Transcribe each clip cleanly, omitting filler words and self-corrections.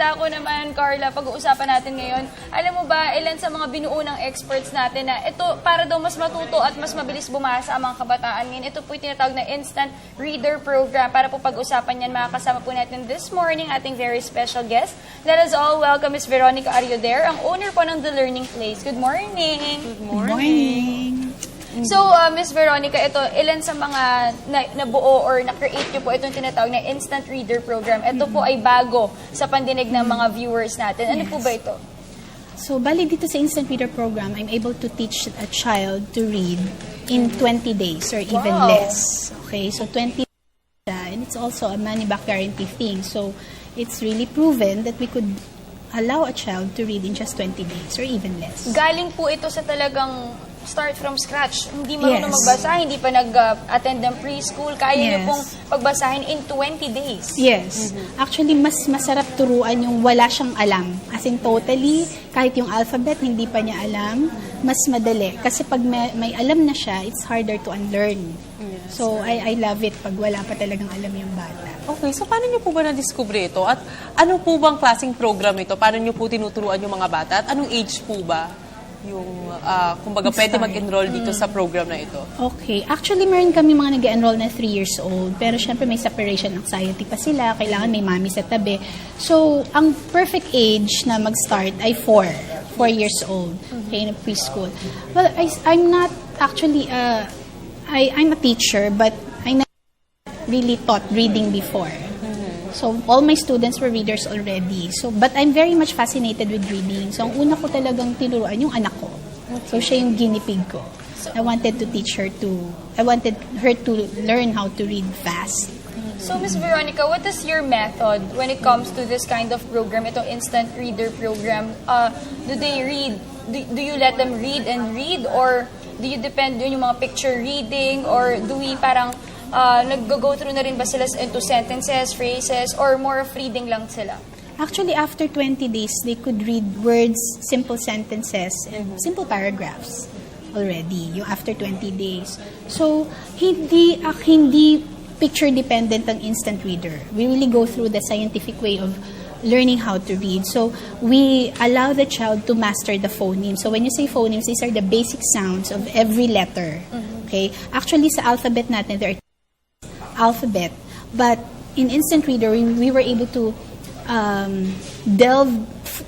ako naman, Carla, pag-uusapan natin ngayon. Alam mo ba, ilan sa mga binuo ng experts natin na ito, para daw mas matuto at mas mabilis bumasa ang mga kabataan ngayon, ito po yung tinatawag na Instant Reader Program. Para po pag-usapan yan, makakasama po natin this morning ating very special guest. Let us all welcome Ms. Veronica Arioder, ang owner po ng The Learning Place. Good morning! Good morning! So, Ms. Veronica, ito, ilan sa mga nabuo or na-create nyo po itong tinatawag na Instant Reader Program. Ito po ay bago sa pandinig ng mga viewers natin. Ano po ba ito? So, bali dito sa Instant Reader Program, I'm able to teach a child to read in 20 days or even less. Okay, so 20 days, and it's also a money-back guarantee thing. So, it's really proven that we could allow a child to read in just 20 days or even less. Galing po ito sa talagang start from scratch. Hindi marunong Yes. magbasa, hindi pa nag-attend ng preschool. Kaya niyo Yes. pong pagbasahin in 20 days. Yes. Actually, mas masarap turuan yung wala siyang alam. As in totally, kahit yung alphabet, hindi pa niya alam, mas madali. Kasi pag may alam na siya, it's harder to unlearn. Yes. So, I love it pag wala pa talagang alam yung bata. Okay, so paano niyo po ba na-discover ito? At ano po bang klaseng program ito? Paano niyo po tinuturuan yung mga bata? At anong age po ba yung, kumbaga, pwede mag-enroll dito sa program na ito? Okay. Actually, meron kami mga nag-enroll na 3 years old. Pero syempre may separation anxiety pa sila. Kailangan may mami sa tabi. So, ang perfect age na mag-start ay 4 years old. Okay, in preschool. Well, I'm not actually, I'm a teacher, but I never really taught reading before. So, all my students were readers already. So, but I'm very much fascinated with reading. So, ang una ko talagang tinuruan yung anak ko. So, siya yung guinea pig ko. I wanted her to learn how to read fast. So, Ms. Veronica, what is your method when it comes to this kind of program, itong Instant Reader Program? Do they read? Do you let them read and read? Or do you depend on yung mga picture reading? Or do we parang nag-go through na rin ba sila into sentences, phrases, or more of reading lang sila? Actually, after 20 days, they could read words, simple sentences, and simple paragraphs already, yung after 20 days. So, hindi picture-dependent ang instant reader. We really go through the scientific way of learning how to read. So, we allow the child to master the phonemes. So, when you say phonemes, these are the basic sounds of every letter. Okay? Actually, sa alphabet natin, there are alphabet, but in instant reader we were able to delve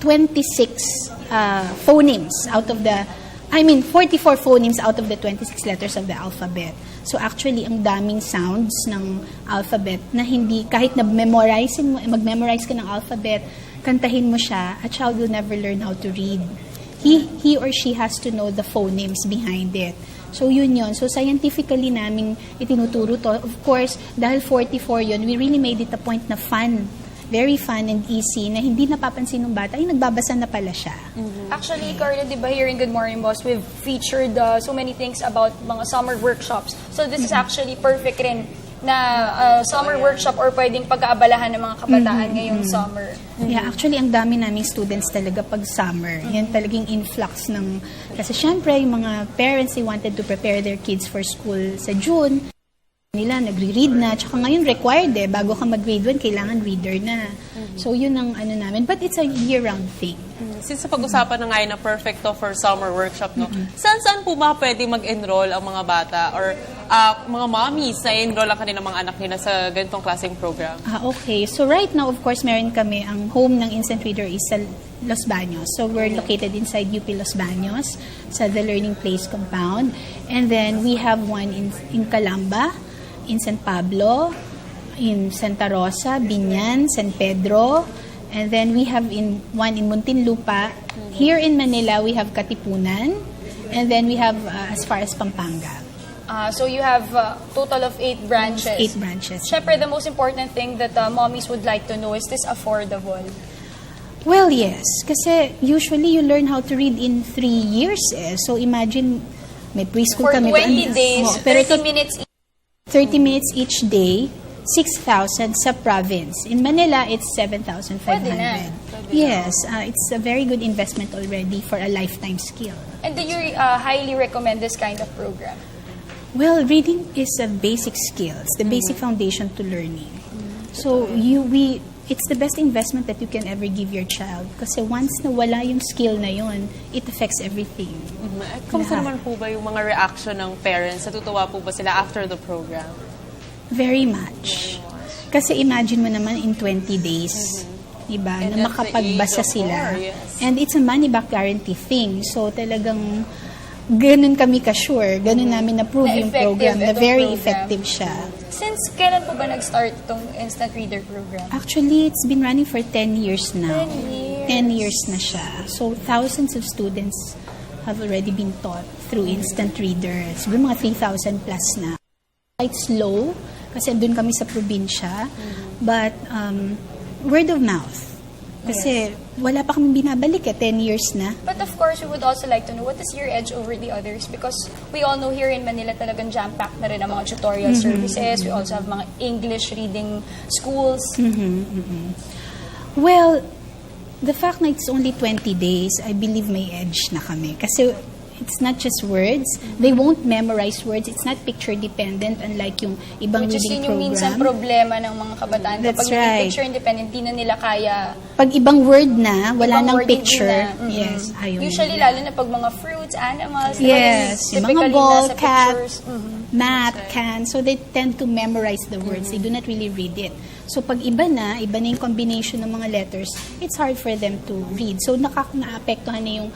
26 phonemes out of the 44 phonemes out of the 26 letters of the alphabet. So actually ang daming sounds ng alphabet na hindi kahit na mag-memorize ka ng alphabet, kantahin mo siya, a child will never learn how to read. He or she has to know the phonemes behind it. So, yun. So, scientifically namin itinuturo to. Of course, dahil 44 yun, we really made it a point na fun. Very fun and easy, na hindi napapansin ng bata, ay, nagbabasa na pala siya. Actually, Carla, di ba here in Good Morning Boss, we've featured so many things about mga summer workshops. So, this is actually perfect rin na summer workshop or pwedeng pag-aabalahan ng mga kabataan ngayong summer. Yeah, actually, ang dami naming students talaga pag summer. Yan talagang influx ng... Kasi syempre, yung mga parents, they wanted to prepare their kids for school sa June. Nila, nagre-read na. Tsaka ngayon, required bago ka mag-grade 1, kailangan reader na. So, yun ang ano namin. But it's a year-round thing. Since pag-usapan na ngayon na perfect to for summer workshop, no? Saan po ba pwede mag-enroll ang mga bata or mga mommies na enroll ang kanilang mga anak nila sa ganitong klaseng program? Okay. So right now, of course, meron kami, ang home ng Instant Reader is sa Los Baños. So we're located inside UP Los Baños sa The Learning Place compound. And then we have one in Calamba, in San Pablo, in Santa Rosa, Biñan, San Pedro, and then we have one in Muntinlupa. Here in Manila, we have Katipunan, and then we have as far as Pampanga. So you have total of 8 branches. 8 branches. Syempre, the most important thing that mommies would like to know is this affordable? Well, yes. Kasi usually you learn how to read in 3 years. So imagine, may preschool For kami. 20 days, pero 30 minutes 30 minutes each day, 6,000 sa province. In Manila, it's 7,500. Pwede na. Yes, it's a very good investment already for a lifetime skill. And do you highly recommend this kind of program? Well, reading is a basic skill. It's the basic foundation to learning. So it's the best investment that you can ever give your child. Kasi once nawala yung skill na yon, it affects everything. Kamusta Lahat. naman po ba yung mga reaction ng parents? Natutuwa po ba sila after the program? Very much. Kasi imagine mo naman in 20 days, diba, And na at the makapagbasa age of sila. 4, yes. And it's a money back guarantee thing. So talagang ganun kami ka-sure, ganun namin na-prove Na yung effective program, na itong very program. effective siya. Since kailan po ba nag-start itong instant reader program? Actually, it's been running for 10 years now. 10 years. 10 years na siya. So, thousands of students have already been taught through instant readers. Siguro mga 3,000 plus na. Quite slow, kasi doon kami sa probinsya. But, word of mouth. Kasi wala pa kami binabalik 10 years na. But of course, we would also like to know, what is your edge over the others? Because we all know here in Manila talagang jam-packed na rin ang mga tutorial services. We also have mga English reading schools. Well, the fact na it's only 20 days, I believe may edge na kami. Kasi it's not just words. They won't memorize words. It's not picture dependent, unlike yung ibang Which is reading yun yung minsan program. problema ng mga kabataan. That's Kapag naging right. picture independent, di na nila kaya. Pag ibang word na, wala Ibang nang word, hindi picture. na. Yes, ayaw Usually, nila. lalo na pag mga fruits, animals, Yes, yung typically mga ball, nasa cat, pictures. math, can. So they tend to memorize the words. They do not really read it. So pag iba na yung combination ng mga letters, it's hard for them to read. So naapektuhan na yung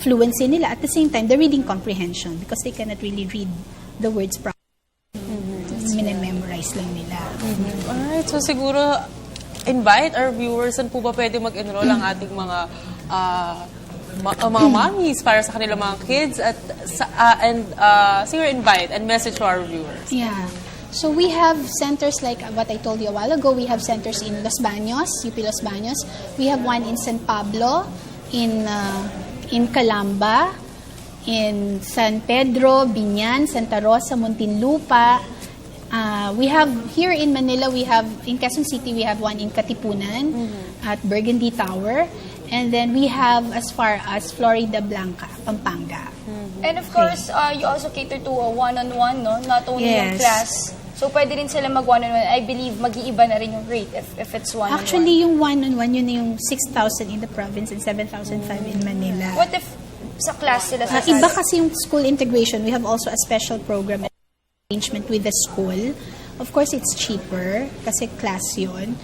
fluency nila. At the same time, the reading comprehension because they cannot really read the words properly. Memorize lang nila. Alright, so siguro invite our viewers, saan po ba pwede mag-enroll ang ating mga mga mommies para sa kanilang mga kids at siguro invite and message to our viewers. Yeah. So we have centers like what I told you a while ago. We have centers in Los Baños, UP Los Baños. We have one in San Pablo, in Calamba, in San Pedro, Biñan, Santa Rosa, Muntinlupa. We have here in Manila, in Quezon City, we have one in Katipunan at Burgundy Tower. And then we have as far as Florida Blanca, Pampanga. And of course, you also cater to a one-on-one, no? Not only yung Yes. class. So, pwede rin sila mag-one-on-one. I believe mag-iiba na rin yung rate if it's one-on-one. Actually, yung one-on-one, yun na yung 6,000 in the province and 7,500 in Manila. What if sa class sila sa Iba kasi yung school integration. We have also a special program arrangement with the school. Of course, it's cheaper kasi class yun.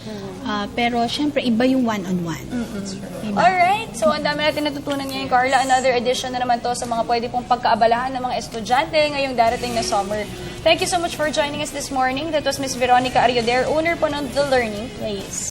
Pero, syempre, iba yung one-on-one. Diba? Alright, so ang dami natin natutunan ngayon, Carla. Another edition na naman to sa mga pwede pong pagkaabalahan ng mga estudyante ngayong darating na summer. Thank you so much for joining us this morning. That was Miss Veronica Arioder, owner po ng The Learning Place.